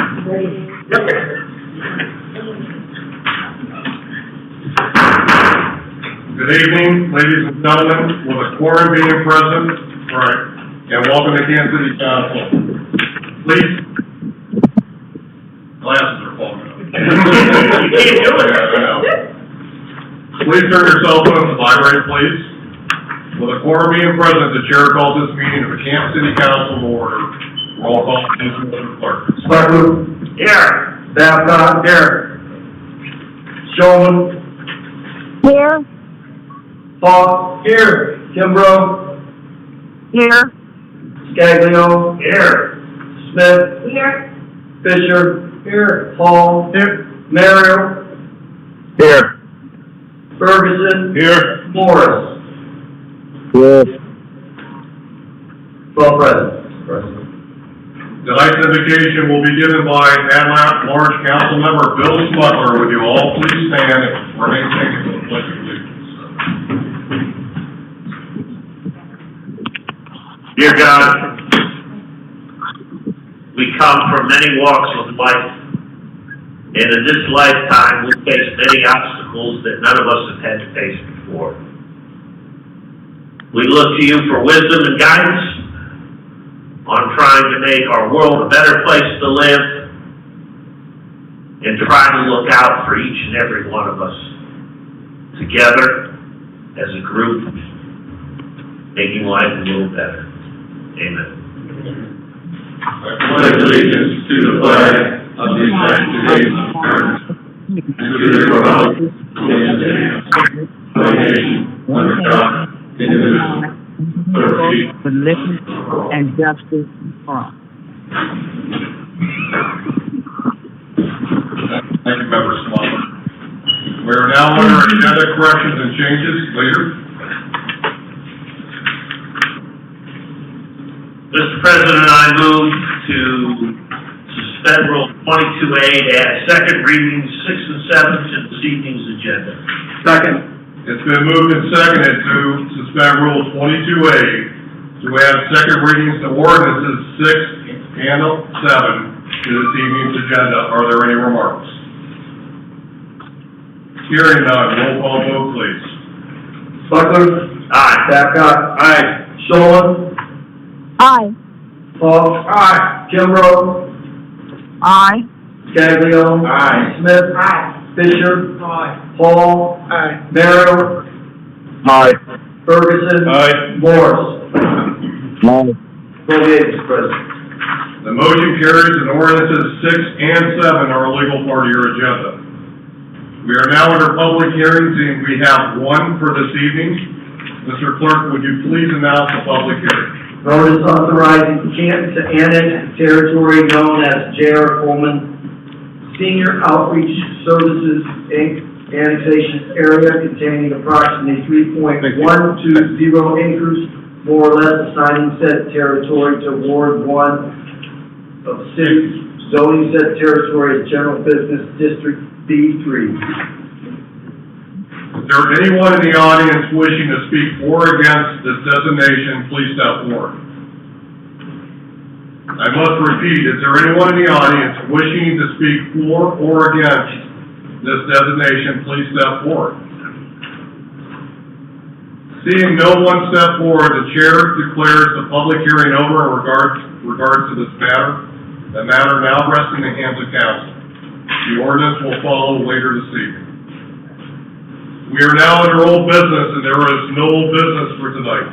Good evening, ladies and gentlemen, with a quorum being present, right, and welcome to Canton City Council. Please, glasses are fogging up. Please turn your cell phones to vibrate, please. With a quorum being present, the chair calls this meeting of the Canton City Council to order. Roll call, please, Mr. Clerk. Sparkle. Here. Babcock. Here. Showman. Here. Paul. Here. Kimbrough. Here. Scaglio. Here. Smith. Here. Fisher. Here. Hall. Here. Merrill. Here. Ferguson. Here. Morris. Yes. 12 present. Tonight's invocation will be given by Ad-Lab Large Council Member Bill Smutler. Would you all please stand and remain standing for the pledge of allegiance? Dear God, we come from many walks of life, and in this lifetime we face many obstacles that none of us have had to face before. We look to you for wisdom and guidance on trying to make our world a better place to live and try to look out for each and every one of us together as a group, making life a little better. Amen. I pledge allegiance to the flag of the United States of America and to the republic for which it stands, one nation, under God, indivisible, For liberty and justice for all. Thank you, Member Smutler. We are now under agenda corrections and changes. Leader. Mr. President, I move to suspend Rule 22A to add second readings 6 and 7 to this evening's agenda. Second. It's been moved and seconded to suspend Rule 22A to add second readings to ordinances 6 and 7 to this evening's agenda. Are there any remarks? Hearing none, roll call vote, please. Sparkle. Aye. Babcock. Aye. Showman. Aye. Paul. Aye. Kimbrough. Aye. Scaglio. Aye. Smith. Aye. Fisher. Aye. Hall. Aye. Merrill. Aye. Ferguson. Aye. Morris. Aye. 28 is present. The motion carries and ordinances 6 and 7 are a legal part of your agenda. We are now under public hearings and we have one for this evening. Mr. Clerk, would you please announce the public hearing? Notice authorizing Canton to annex territory known as J.R. Coleman Senior Outreach Services, Inc. annexation area containing approximately 3.120 acres, more or less assigning said territory to Ward 1 of 6, zoning said territory as General Business District B3. If there is anyone in the audience wishing to speak for or against this designation, please step forward. I must repeat, is there anyone in the audience wishing to speak for or against this designation, please step forward. Seeing no one step forward, the chair declares the public hearing over in regards to this matter. The matter now rests in the hands of council. The ordinance will follow later this evening. We are now under old business, and there is no old business for tonight.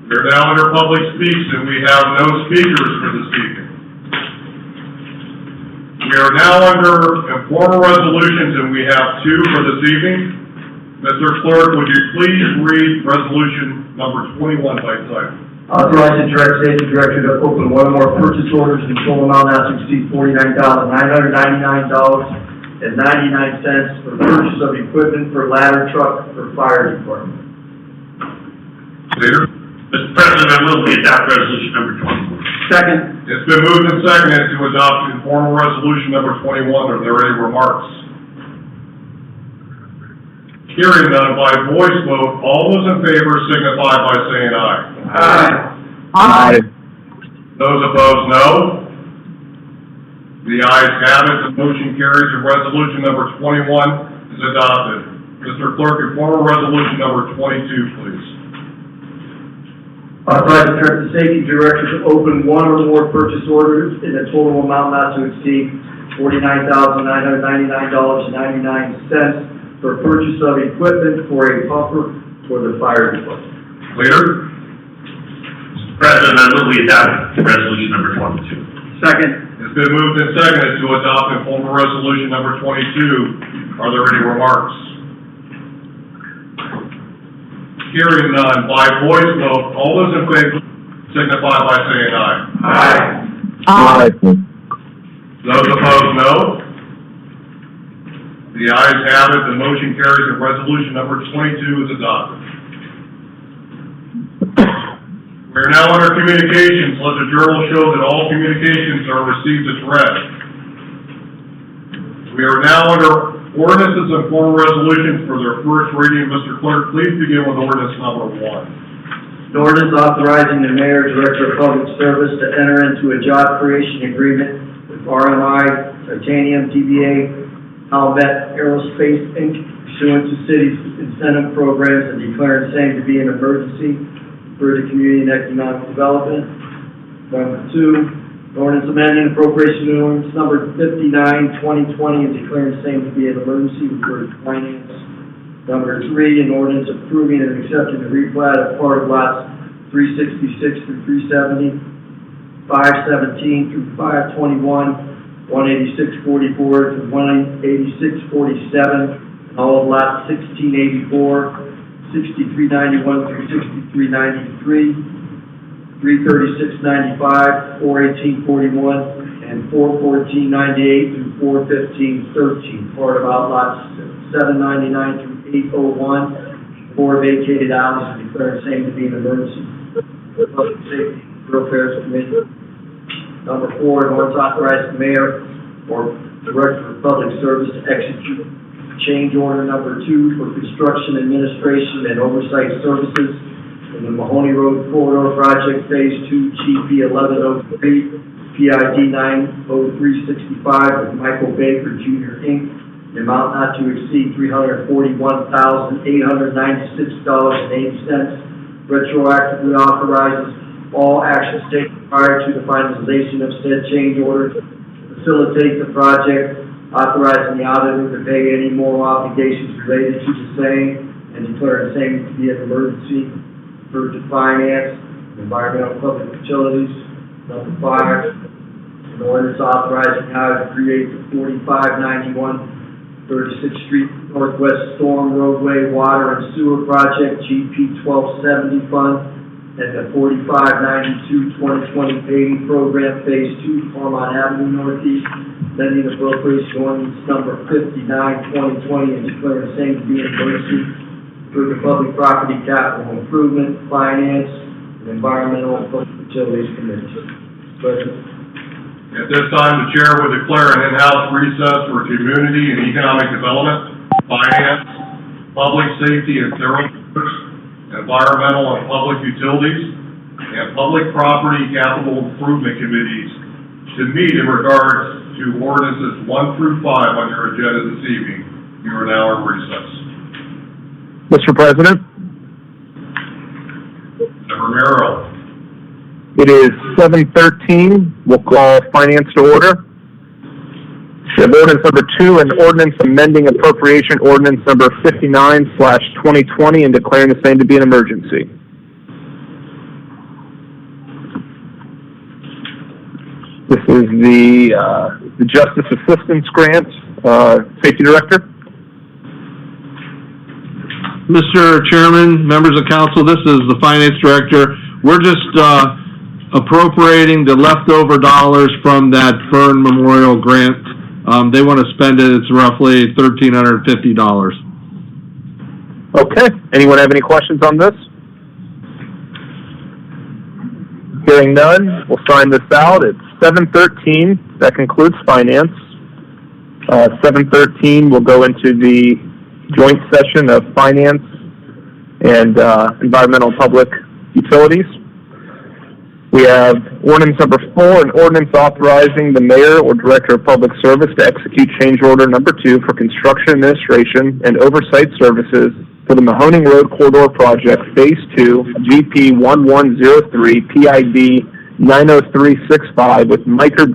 We are now under public speech, and we have no speakers for this evening. We are now under informal resolutions, and we have two for this evening. Mr. Clerk, would you please read resolution number 21 by title? Authorizing direct safety director to open one or more purchase orders in total amount not to exceed $49,999.99 for purchase of equipment for ladder truck for fire department. Leader? Mr. President, I move we adopt resolution number 21. Second. It's been moved and seconded to adopt informal resolution number 21. Are there any remarks? Hearing none by voice vote, all those in favor signify by saying aye. Aye. Aye. Those opposed, no. The ayes have it, the motion carries, and resolution number 21 is adopted. Mr. Clerk, inform resolution number 22, please. Authorize the Transit Safety Director to open one or more purchase orders in a total amount not to exceed $49,999.99 for purchase of equipment for a pumper for the fire department. Leader? Mr. President, I move we adopt resolution number 22. Second. It's been moved and seconded to adopt and formal resolution number 22. Are there any remarks? Hearing none, by voice vote, all those in favor signify by saying aye. Aye. Those opposed, no. The ayes have it, the motion carries, and resolution number 22 is adopted. We are now under communications. Let the journal show that all communications are received as read. We are now under ordinances and formal resolutions for their first reading. Mr. Clerk, please begin with ordinance number 1. An ordinance authorizing the mayor, director of public service to enter into a job creation agreement with RMI Titanium DBA Halbet Aerospace Inc. pursuant to city's incentive programs and declaring same to be an emergency for the community and economic development. Number 2, ordinance amending appropriation ordinance number 59, 2020, and declaring same to be an emergency for finance. Number 3, an ordinance approving and accepting the replat of part of lots 366 through 370, 517 through 521, 18644 through 18647, and all of lots 1684, 6391 through 6393, 33695, 41841, and 41498 through 41513, part of outlots 799 through 801, 4 vacated alleys, and declared same to be an emergency. Public Safety and Rural Affairs Committee. Number 4, an ordinance authorizing the mayor or director of public service to execute change order number 2 for construction administration and oversight services in the Mahoney Road Corridor Project Phase 2 GP 1103 PID 90365 with Michael Baker Jr. Inc. The amount not to exceed $341,896.80. Retroactively authorizes all actions taken prior to the finalization of said change order to facilitate the project, authorizing the auditor to pay any more obligations related to the same, and declaring the same to be an emergency for the finance, environmental public utilities. Number 5, an ordinance authorizing how to create the 4591 36th Street Northwest Storm Roadway Water and Sewer Project GP 1270 Fund, and the 4592 2020 paving program Phase 2 Claremont Avenue Northeast, amending appropriation ordinance number 59, 2020, and declaring the same to be an emergency for the Public Property Capital Improvement, Finance, and Environmental and Public Utilities Committee. President. At this time, the chair will declare an in-house recess for community and economic development, finance, public safety and thorough environmental and public utilities, and public property capital improvement committees to meet in regards to ordinances 1 through 5 on your agenda this evening. You are now in recess. Mr. President, Member Merrill. it is 7:13. We'll call finance to order. We have ordinance number 2, an ordinance amending appropriation ordinance number 59/2020 and declaring the same to be an emergency. This is the Justice Assistance Grant, Safety Director. Mr. Chairman, members of council, this is the Finance Director. We're just appropriating the leftover dollars from that Fern Memorial Grant. They want to spend it. It's roughly $1,350. Okay. Anyone have any questions on this? Hearing none, we'll sign this out. It's 7:13. That concludes finance. 7:13, we'll go into the joint session of finance and environmental public utilities. We have ordinance number 4, an ordinance authorizing the mayor or director of public service to execute change order number 2 for construction administration and oversight services for the Mahoning Road Corridor Project Phase 2, GP 1103, PID 90365 with Michael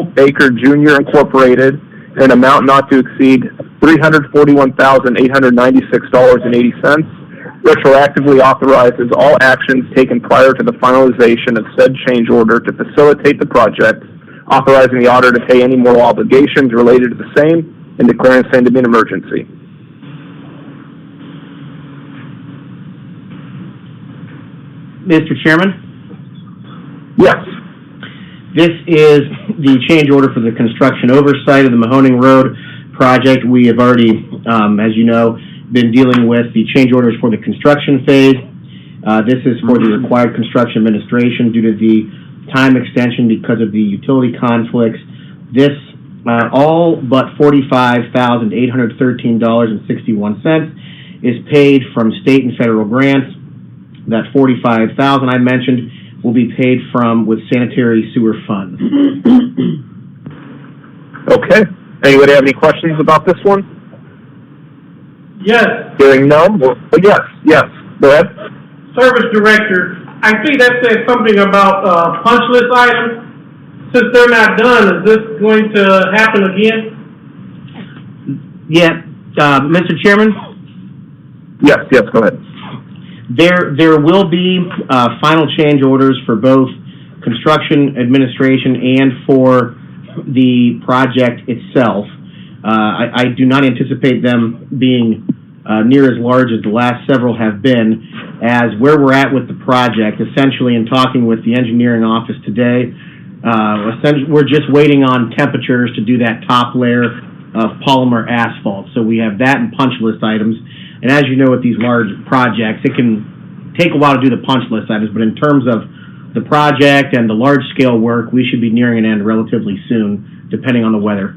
Baker Jr. Incorporated, an amount not to exceed $341,896.80. Retroactively authorizes all actions taken prior to the finalization of said change order to facilitate the project, authorizing the auditor to pay any moral obligations related to the same, and declaring the same to be an emergency. Mr. Chairman, Yes. this is the change order for the construction oversight of the Mahoning Road project. We have already, as you know, been dealing with the change orders for the construction phase. This is for the required construction administration due to the time extension because of the utility conflicts. This, all but $45,813.61 is paid from state and federal grants. That $45,000 I mentioned will be paid from with sanitary sewer funds. Okay. Anybody have any questions about this one? Yes, Hearing none? Yes. Go ahead. Service Director, I think that says something about, punch list items. Since they're not done, is this going to happen again? Yeah, Mr. Chairman, Yes, go ahead. there will be final change orders for both construction administration and for the project itself. I do not anticipate them being near as large as the last several have been, as where we're at with the project, essentially in talking with the engineering office today, we're just waiting on temperatures to do that top layer of polymer asphalt. So we have that and punch list items. And as you know, with these large projects, it can take a while to do the punch list items, but in terms of the project and the large scale work, we should be nearing an end relatively soon, depending on the weather.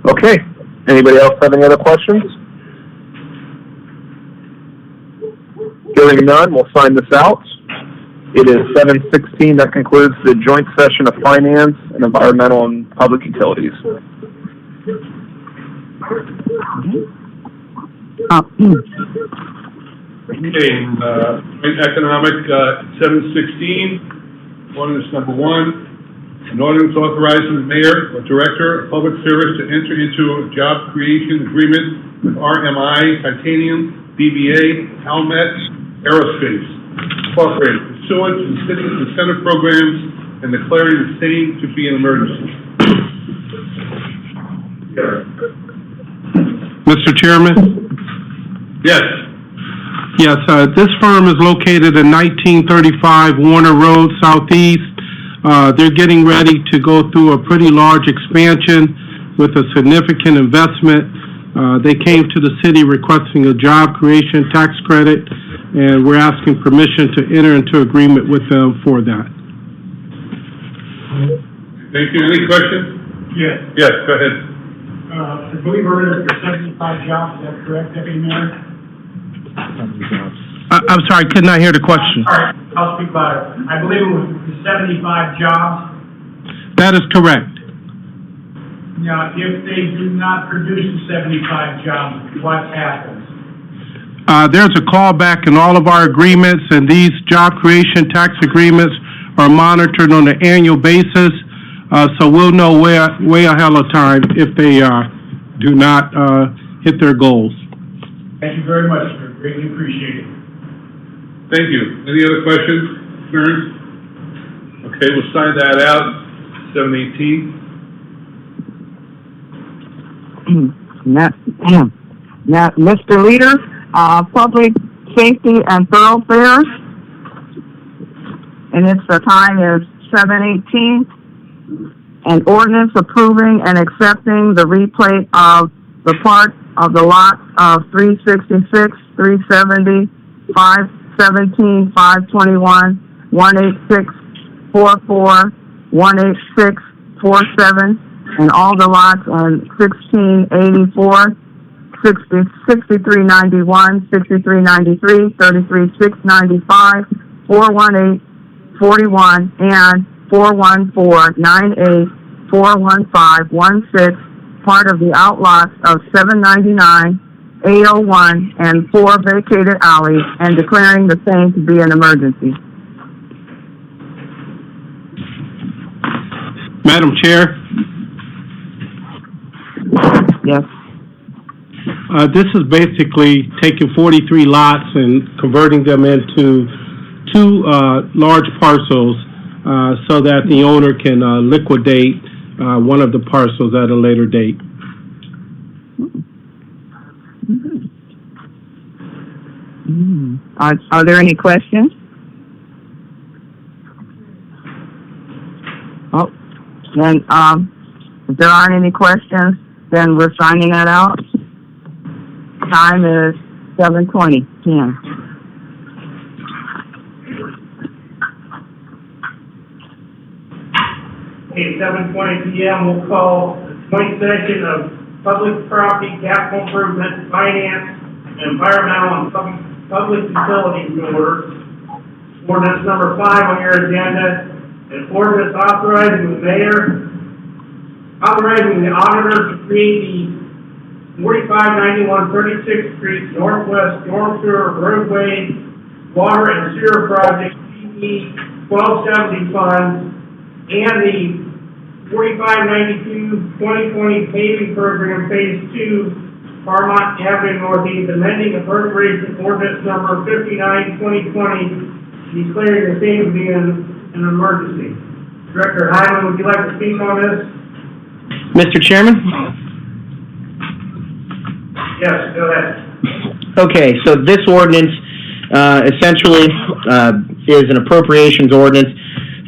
Okay. Anybody else have any other questions? Hearing none, we'll sign this out. It is 7:16. That concludes the joint session of Finance and Environmental and Public Utilities. Okay, economic, 7:16, ordinance number 1, an ordinance authorizing the mayor or director of public service to enter into a job creation agreement with RMI Titanium, DBA, Halmet Aerospace Incorporated pursuant to the city's incentive programs and declaring the same to be an emergency. Mr. Chairman? Yes. Yes, this firm is located in 1935 Warner Road, Southeast. They're getting ready to go through a pretty large expansion with a significant investment. They came to the city requesting a job creation tax credit, and we're asking permission to enter into agreement with them for that. Thank you. Any questions? Yes. Yes, go ahead. I believe we're in for 75 jobs, is that correct, Deputy Mayor? I'm sorry, could not hear the question. All right, I'll speak about it. I believe it was 75 jobs. That is correct. Now, if they do not produce 75 jobs, what happens? There's a callback in all of our agreements, and these job creation tax agreements are monitored on an annual basis. So we'll know way ahead of time if they do not hit their goals. Thank you very much, sir. Greatly appreciate it. Thank you. Any other questions, concerns? Okay, we'll sign that out, 7:18. Now, Mr. Leader, Public Safety and Thoroughfares, and the time is 7:18. An ordinance approving and accepting the replate of the part of the lots of 366, 370, 517, 521, 18644, 18647, and all the lots on 1684, 6391, 6393, 33695, 418, 41, and 41498, 41516, part of the outlots of 799, 801, and 4 vacated alleys, and declaring the same to be an emergency. Madam Chair, Yes. this is basically taking 43 lots and converting them into two large parcels so that the owner can liquidate one of the parcels at a later date. Are there any questions? Oh, then, if there aren't any questions, then we're signing it out. Time is 7:20 p.m. Okay, 7:20 PM, we'll call the joint session of Public Property, Capital Improvement, Finance, and Environmental and Public Utilities to order. Ordinance number 5 on your agenda, an ordinance authorizing the auditor to create the 4591 36th Street Northwest Storm Sewer Roadway Water and Sewer Project, PE 1270 Fund, and the 4592-2020 paving program Phase 2, Farmont Avenue Northeast, amending appropriation ordinance number 59-2020, declaring the same to be an emergency. Director Hyman, would you like to speak on this? Mr. Chairman? Yes, go ahead. Okay, so this ordinance, essentially, is an appropriations ordinance.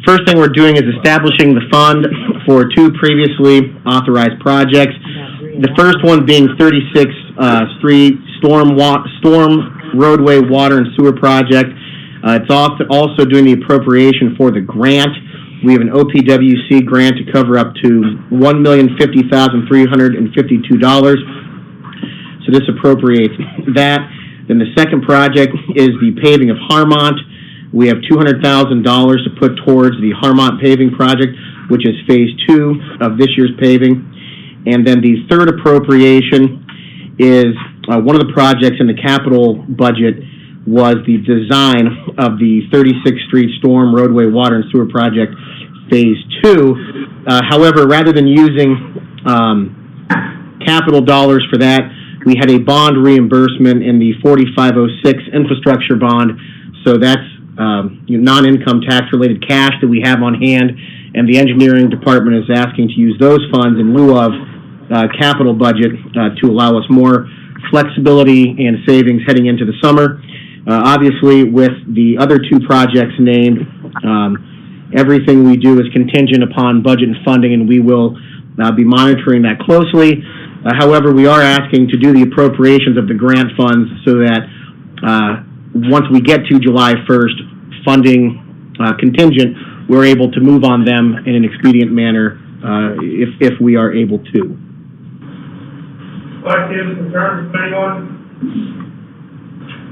First thing we're doing is establishing the fund for two previously authorized projects. The first one being 36th Street Storm Roadway Water and Sewer Project. It's also doing the appropriation for the grant. We have an OPWC grant to cover up to $1,050,352. So this appropriates that. Then the second project is the paving of Harmont. We have $200,000 to put towards the Harmont paving project, which is Phase 2 of this year's paving. And then the third appropriation is one of the projects in the capital budget was the design of the 36th Street Storm Roadway Water and Sewer Project Phase 2. However, rather than using capital dollars for that, we had a bond reimbursement in the 4506 infrastructure bond. So that's non-income tax related cash that we have on hand, and the engineering department is asking to use those funds in lieu of capital budget to allow us more flexibility and savings heading into the summer. Obviously, with the other two projects named, everything we do is contingent upon budget and funding, and we will be monitoring that closely. However, we are asking to do the appropriations of the grant funds so that once we get to July 1st, funding contingent, we're able to move on them in an expedient manner if we are able to. Questions, concerns, anyone?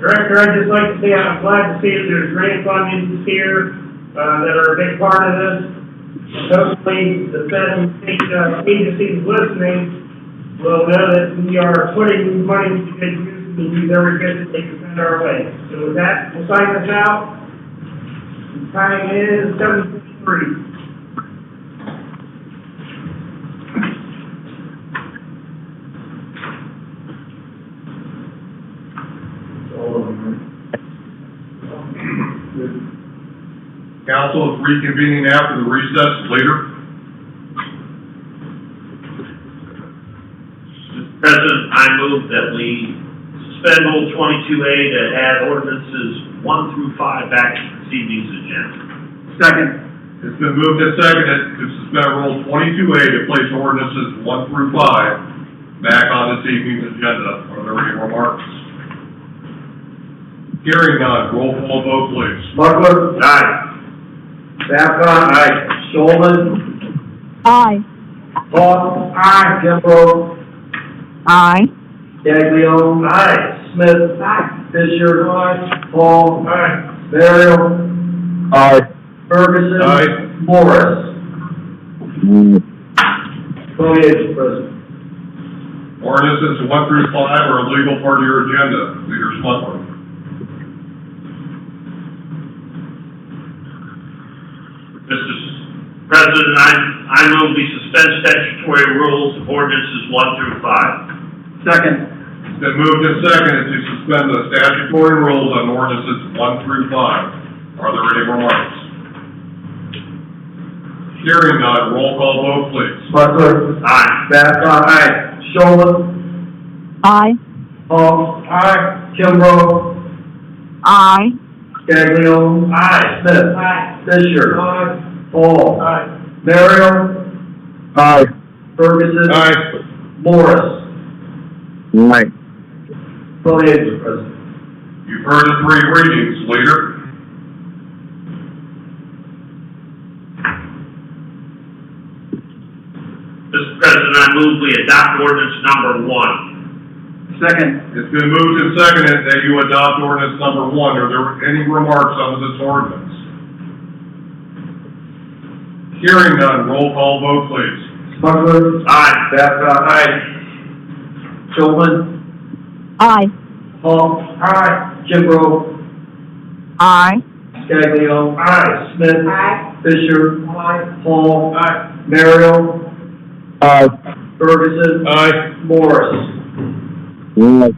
Director, I'd just like to say I'm glad to see that there's grant funding here that are a big part of this. Hopefully, the federal agencies listening will know that we are putting money to good use and use every bit that they can send our way. So with that, we'll sign this out. Time is 7:53. Council is reconvening after the recess later. Mr. President, I move that we suspend Rule 22A to add ordinances 1 through 5 back to this evening's agenda. Second. It's been moved and seconded to suspend Rule 22A to place ordinances 1 through 5 back on this evening's agenda. Are there any remarks? Hearing none, roll call vote, please. Smucker. Aye. Babcock. Aye. Shulman. Aye. Paul. Aye. Kimbrough. Aye. Gaglione. Aye. Smith. Aye. Fisher. Aye. Paul. Aye. Merrill. Aye. Ferguson. Aye. Morris. 28, Mr. President. Ordinances 1 through 5 are a legal part of your agenda. Leader Smucker. Mr. President, I move we suspend statutory rules of ordinances 1 through 5. Second. It's been moved and seconded to suspend the statutory rules on ordinances 1 through 5. Are there any remarks? Hearing none, roll call vote, please. Smucker. Aye. Babcock. Aye. Showman. Aye. Paul. Aye. Kimbrough. Aye. Gaglione. Aye. Smith. Aye. Fisher. Aye. Paul. Aye. Merrill. Aye. Ferguson. Aye. Morris. Aye. 28, Mr. President. You've heard the 3 readings, Leader. Mr. President, I move we adopt ordinance number 1. Second. It's been moved and seconded that you adopt ordinance number 1. Are there any remarks on this ordinance? Hearing none, roll call vote, please. Smucker. Aye. Babcock. Aye. Showman. Aye. Paul. Aye. Kimbrough. Aye. Gaglione. Aye. Smith. Aye. Fisher. Aye. Paul. Aye. Merrill. Aye. Ferguson. Aye. Morris. Aye.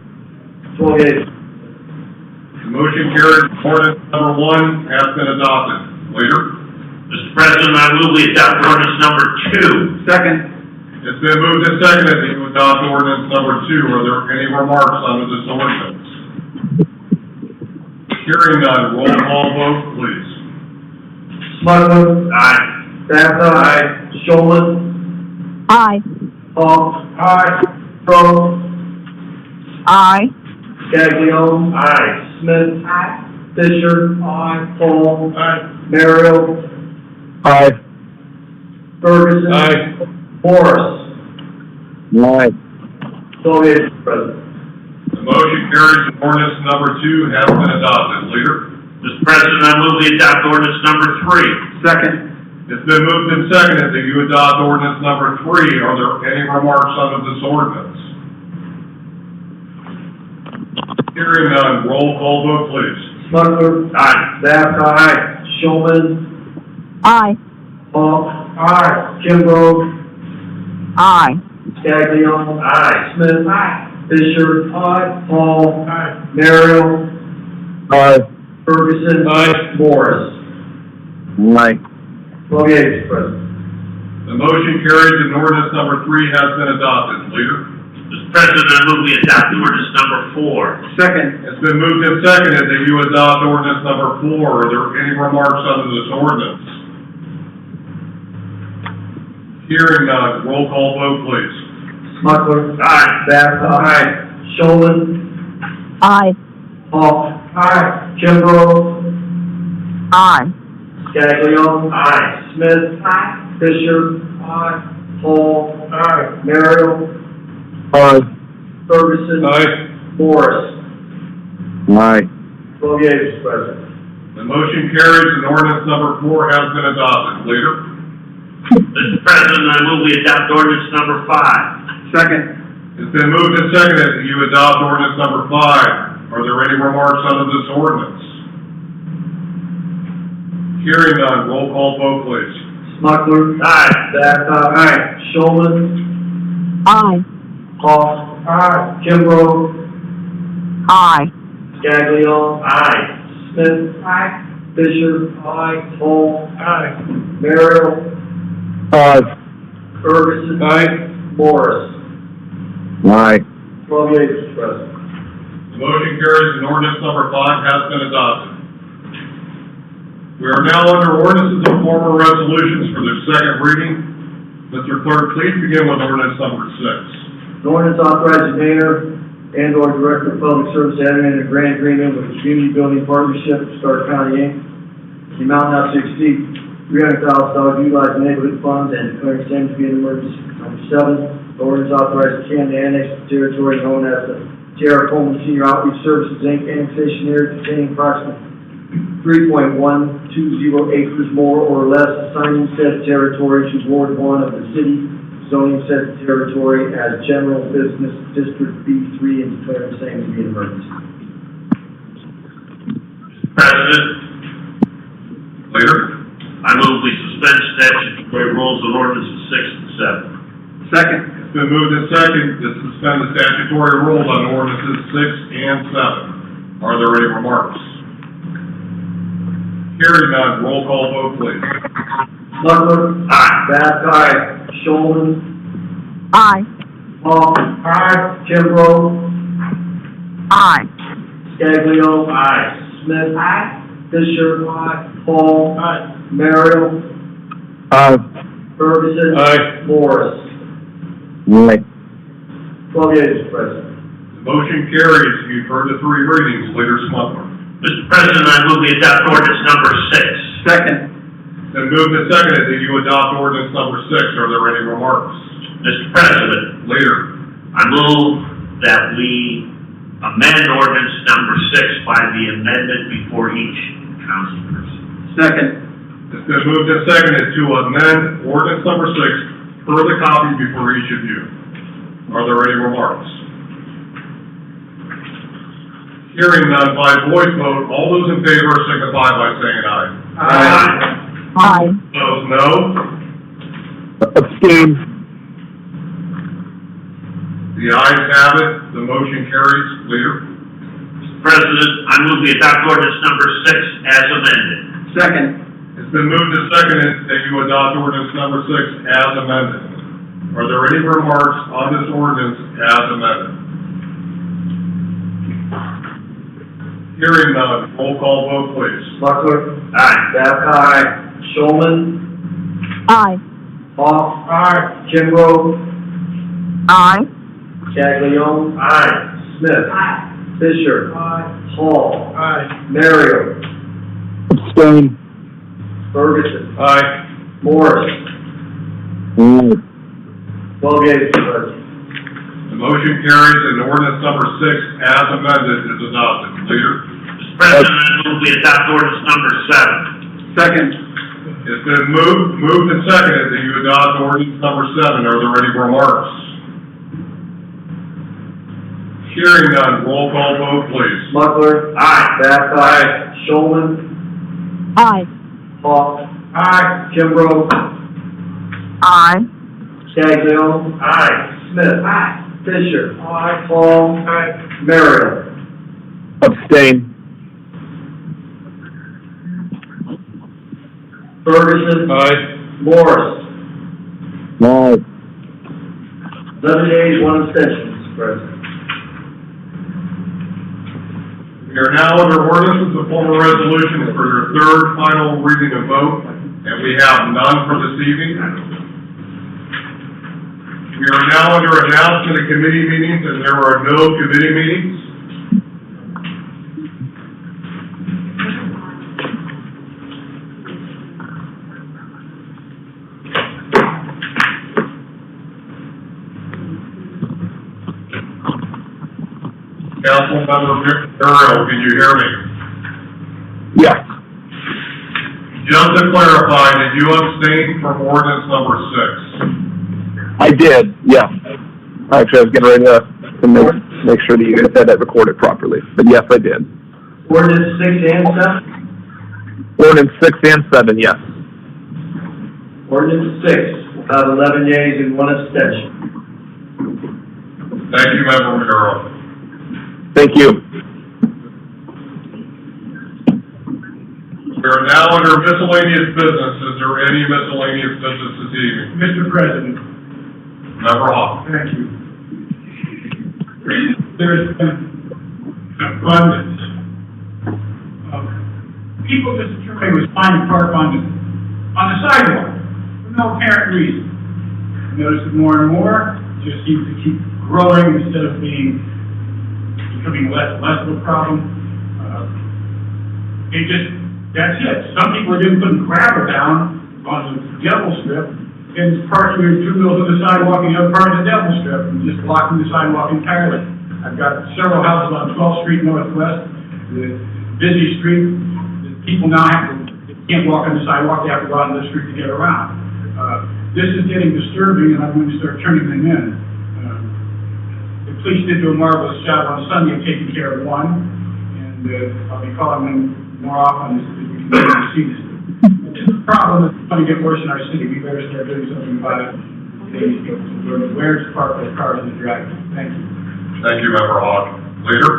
28. The motion carries. Ordinance number 1 has been adopted. Leader? Mr. President, I move we adopt ordinance number 2. Second. It's been moved and seconded that you adopt ordinance number 2. Are there any remarks on this ordinance? Hearing none, roll call vote, please. Smucker. Aye. Babcock. Aye. Showman. Aye. Paul. Aye. Crowe. Aye. Gaglione. Aye. Smith. Aye. Fisher. Aye. Paul. Aye. Merrill. Aye. Ferguson. Aye. Morris. Aye. 28, Mr. President. The motion carries and ordinance number 2 has been adopted. Leader? Mr. President, I move we adopt ordinance number 3. Second. It's been moved and seconded that you adopt ordinance number 3. Are there any remarks on this ordinance? Hearing none, roll call vote, please. Smucker. Aye. Babcock. Aye. Showman. Aye. Paul. Aye. Kimbrough. Aye. Gaglione. Aye. Smith. Aye. Fisher. Aye. Paul. Aye. Merrill. Aye. Ferguson. Aye. Morris. Aye. 28, Mr. President. The motion carries and ordinance number 3 has been adopted. Leader? Mr. President, I move we adopt ordinance number 4. Second. It's been moved and seconded that you adopt ordinance number 4. Are there any remarks on this ordinance? Hearing none, roll call vote, please. Smucker. Aye. Babcock. Aye. Showman. Aye. Paul. Aye. Kimbrough. Aye. Gaglione. Aye. Smith. Aye. Fisher. Aye. Paul. Aye. Merrill. Aye. Ferguson. Aye. Morris. Aye. 28, Mr. President. The motion carries and ordinance number 4 has been adopted. Leader? Mr. President, I move we adopt ordinance number 5. Second. It's been moved and seconded that you adopt ordinance number 5. Are there any remarks on this ordinance? Hearing none, roll call vote, please. Smucker. Aye. Babcock. Aye. Showman. Aye. Paul. Aye. Kimbrough. Aye. Gaglione. Aye. Smith. Aye. Fisher. Aye. Paul. Aye. Merrill. Aye. Ferguson. Aye. Morris. Aye. 28, Mr. President. The motion carries and ordinance number 5 has been adopted. We are now under ordinances and formal resolutions for their second reading. Mr. Clerk, please begin with ordinance number 6. An ordinance authorizing mayor and/or director of public service to enter into a grant agreement with the Community Building Partnership of Stark County, Inc. The amount not to exceed $300,000 utilized neighborhood funds and declaring same to be an emergency. Number 7, Ordinance authorizing Canton to annex the territory known as the J.R. Coleman Senior Outreach Services, Inc. annexation area containing approximately 3.120 acres more or less, assigning said territory to Ward 1 of the city, zoning said territory as General Business District B3, and declaring the same to be an emergency. President, Leader? I move we suspend statutory rules on ordinances 6 and 7. Second. It's been moved and seconded to suspend the statutory rules on ordinances 6 and 7. Are there any remarks? Hearing none, roll call vote, please. Smucker. Aye. Babcock. Showman. Aye. Hall. Aye. Kimbrough. Aye. Scaglio. Aye. Smith. Aye. Fisher. Aye. Hall. Aye. Merrill. Ferguson. Aye. Morris. Aye. 12 yeas, Mr. President. The motion carries. You've heard the three readings. Leader Smucker. Mr. President, I move we adopt ordinance number 6. Second. Then moved and seconded that you adopt ordinance number 6. Are there any remarks? Mr. President, Leader? I move that we amend ordinance number 6 by the amendment before each councilperson. Second. It's been moved and seconded to amend ordinance number 6 per the copy before each of you. Are there any remarks? Hearing none by voice vote, all those in favor signify by saying aye. Aye. Aye. Opposed, no. Abstain. The ayes have it. The motion carries. Leader? Mr. President, I move we adopt ordinance number 6 as amended. Second. It's been moved and seconded that you adopt ordinance number 6 as amended. Are there any remarks on this ordinance as amended? Hearing none, roll call vote, please. Smucker. Aye. Babcock. Showman. Aye. Hall. Aye. Kimbrough. Aye. Scaglio. Aye. Smith. Aye. Fisher. Aye. Hall. Aye. Merrill. Abstain. Ferguson. Aye. Morris. Aye. 12 yeas, Mr. President. The motion carries and ordinance number 6 as amended is adopted. Leader? Mr. President, I move we adopt ordinance number 7. Second. It's been moved and seconded that you adopt ordinance number 7. Are there any remarks? Hearing none, roll call vote, please. Smucker. Aye. Babcock. Aye. Showman. Aye. Hall. Aye. Kimbrough. Aye. Scaglio. Aye. Smith. Aye. Fisher. Aye. Hall. Aye. Merrill. Abstain. Ferguson. Aye. Morris. Aye. 11 yeas, 1 abstention, Mr. President. We are now under ordinances and formal resolutions for your third final reading and vote, and we have none for this evening. We are now under announcement of committee meetings, and there are no committee meetings. Councilmember Muriel, can you hear me? Yes. Just to clarify, did you abstain from ordinance number 6? I did, yeah. Actually, I was getting ready to make sure that you guys had that recorded properly. But yes, I did. Ordinance 6 and 7? Ordinance 6 and 7, yes. Ordinance 6, will have 11 yeas and 1 abstention. Thank you, Member Muriel. Thank you. We are now under miscellaneous business. Is there any miscellaneous business this evening? Mr. President. Member Hawk. Thank you. There's been abundance of people just determining was fine to park on the sidewalk for no apparent reason. I notice it more and more, it just seems to keep growing instead of becoming less and less of a problem. That's it. Some people are even putting gravel down on the yellow strip And partially, two wheels on the sidewalk, and the other part is a devil strip, and just blocking the sidewalk entirely. I've got several houses on 12th Street Northwest, the busy street, that people now can't walk on the sidewalk, they have to go out on the street to get around. This is getting disturbing, and I'm going to start turning them in. The police did do a marvelous job on Sunday of taking care of one, and I'll be calling them more often as we continue to see this. This is a problem that's going to get worse in our city. We better start doing something about it. Where to park those cars in the driveway. Thank you. Thank you, Member Hawk. Leader?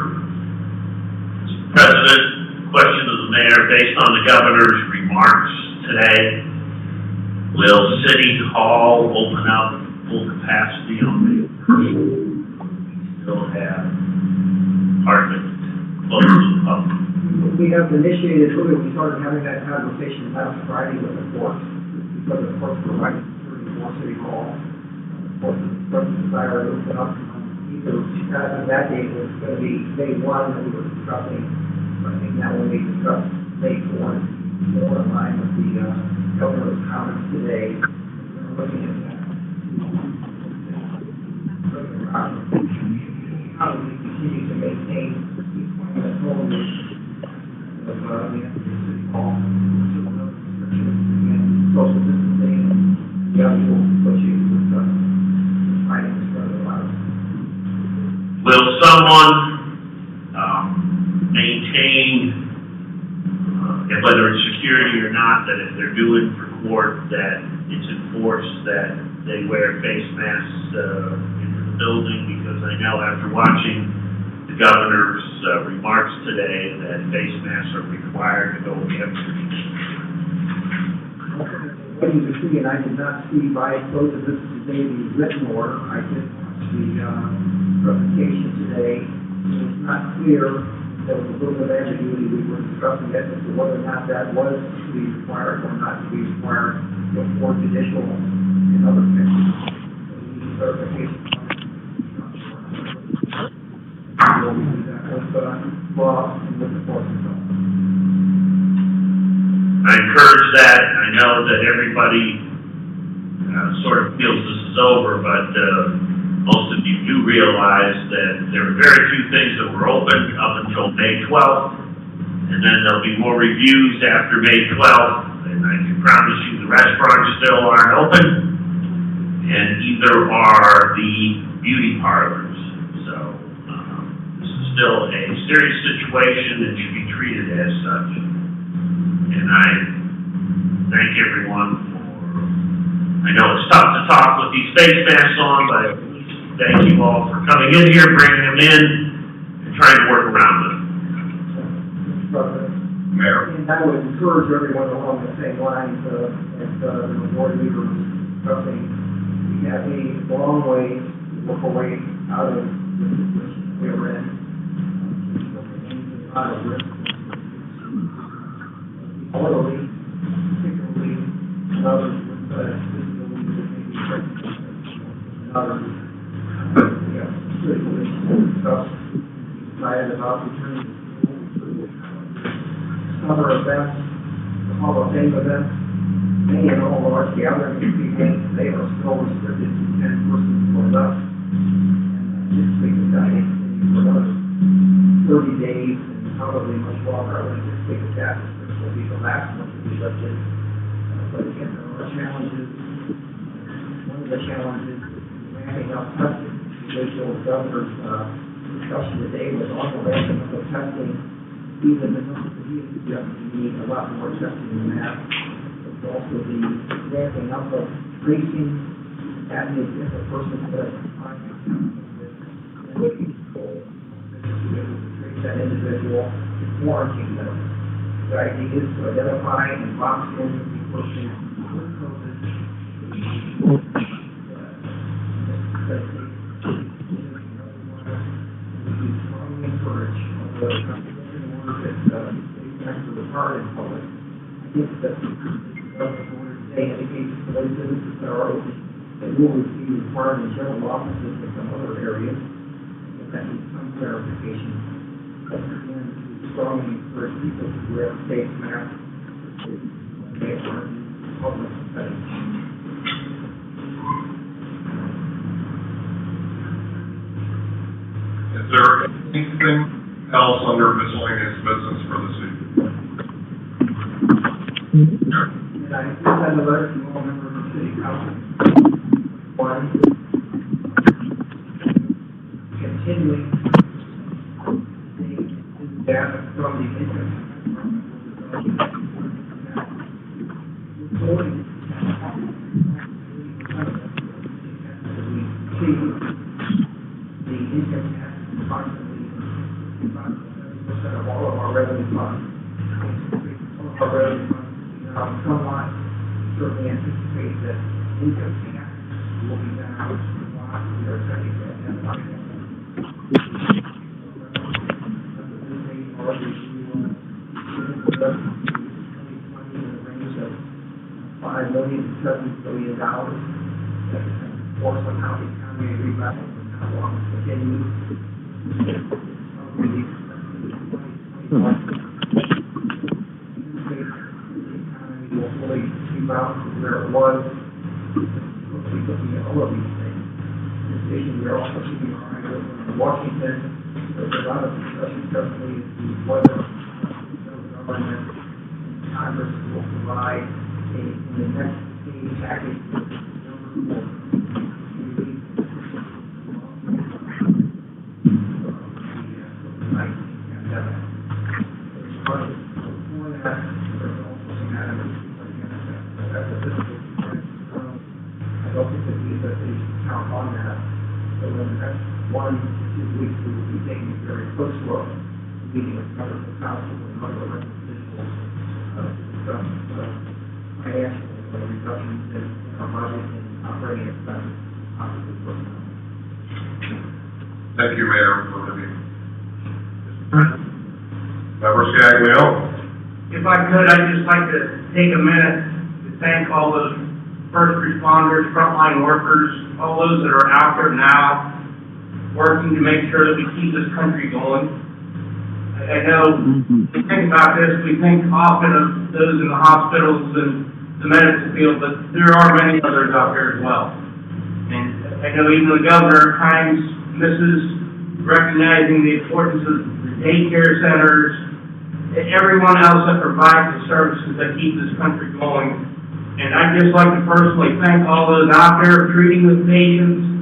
Mr. President, question to the mayor, based on the governor's remarks today, will City Hall open up full capacity on May 1st? Still have part of it closed to the public? We have initiated, earlier, we started having that conversation last Friday with the courts, because the courts provided security for City Hall. The courts desire to open up, either, that date was going to be May 1 that we were discussing, but I think now when we discuss May 4th, more in line with the governor's comments today, we're looking at that. How do we continue to maintain the appointment holders of the City Hall, and social distancing, the actual issues with fighting for the virus. Will someone maintain, whether it's security or not, that if they're due in for court, that it's enforced that they wear face masks into the building? Because I know after watching the governor's remarks today that face masks are required to go every. What you see, and I did not see by close of this today the written order. I did watch the presentation today. It's not clear. There was a little bit of ambiguity. We were discussing that as to whether or not that was to be required or not to be required before judicial and other things. Clarification. We'll do that with law and with the courts and so on. I encourage that. I know that everybody sort of feels this is over, but most of you do realize that there are very few things that were open up until May 12th, and then there'll be more reviews after May 12th, and I can promise you the restaurants still aren't open, and either are the beauty parlors. So this is still a serious situation and should be treated as such. And I thank everyone for, I know it's tough to talk with these face masks on, but thank you all for coming in here, bringing them in, and trying to work around them. Mayor? And I would encourage everyone along the same lines as the board leader was discussing. We have a long way to work away out of the situation we're in. A lot of risk. Elderly, particularly, and others with disabilities that may be pregnant, and others. We have critical issues to discuss. Excited about returning to school. Summer events, the Hall of Fame events, many and all large gatherings of people, they are still restricted to 10 persons or less. And this week is going to continue for another 30 days, and probably much longer. I think this week is that. Will be the last one to be lifted. But again, there are challenges. One of the challenges is ramping up testing. The original governor's discussion today was on the ramping up of testing. Even the number of years we need a lot more testing than that. But also the ramping up of tracing. That is, if a person does find then we can trace that individual to quarantine them. The idea is to identify and box in the person with COVID. We strongly encourage, although it's not the word that they enter the part in public. I think that the government today indicates for those businesses that are open, that will be required in general offices and some other areas. That needs some clarification. But again, strongly encourage people to wear face masks when they are in public settings. else under miscellaneous business for this evening? And I just had a letter from all members of the city council. One, continuing the data from the income. Reporting. The income tax is approximately 70% of all of our revenue funds. All of our revenue funds. Somewhat, certainly anticipate that income tax will be down a lot. We are expecting that to have $5 million to $7 billion. That's of course on how the economy rebounds and how long it continues. Will fully rebound from where it was. We'll be looking at all of these things. In addition, we're also keeping our eye open on Washington. There's a lot of discussion currently as to whether the government and Congress will provide in the next aid package on that. So in the next 1 to 2 weeks, we will be taking a very close look, meeting with members of the council and other elected officials to discuss financial reductions in our budget and operating expenses, obviously personnel. Thank you, Mayor, for the Member Scaglio. If I could, I'd just like to take a minute to thank all those first responders, frontline workers, all those that are out there now working to make sure that we keep this country going. I know when we think about this, we think often of those in the hospitals and the medical field, but there are many others out there as well. And I know even the governor at times misses recognizing the importance of the daycare centers, and everyone else that provides the services that keep this country going. And I'd just like to personally thank all those out there treating the patients,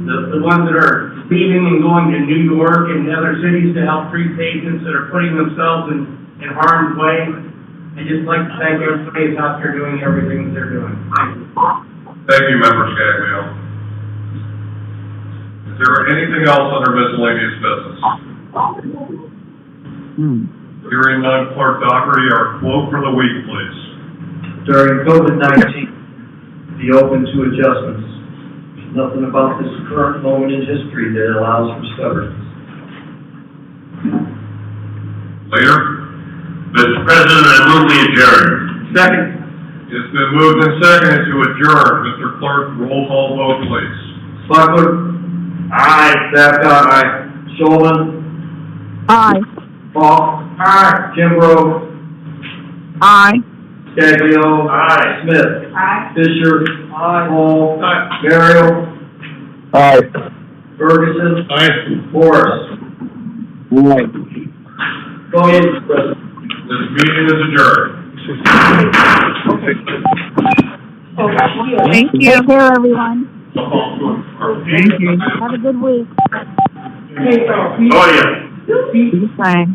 the ones that are leaving and going to New York and other cities to help treat patients that are putting themselves in harm's way. I'd just like to thank everybody that's out there doing everything that they're doing. Thank you. Thank you, Member Scaglio. Is there anything else under miscellaneous business? Hearing none, Clerk Dockery, our quote for the week, please. During COVID-19, be open to adjustments. There's nothing about this current moment in history that allows for stubbornness. Leader? Mr. President, I move we adjourn. Second. It's been moved and seconded to adjourn. Mr. Clerk, roll call vote, please. Smucker. Aye. Babcock. Aye. Shulman. Aye. Falk. Aye. Kimbrough. Aye. Scaglio. Aye. Smith. Aye. Fisher. Aye. Hall. Aye. Merrill. Aye. Ferguson. Aye. Morris. Aye. Go ahead, Mr. President. This meeting is adjourned. Thank you. Take care, everyone. Thank you. Have a good week. Oh, yeah. The same.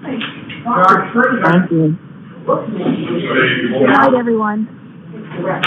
Thank you. Good night, everyone. Okay.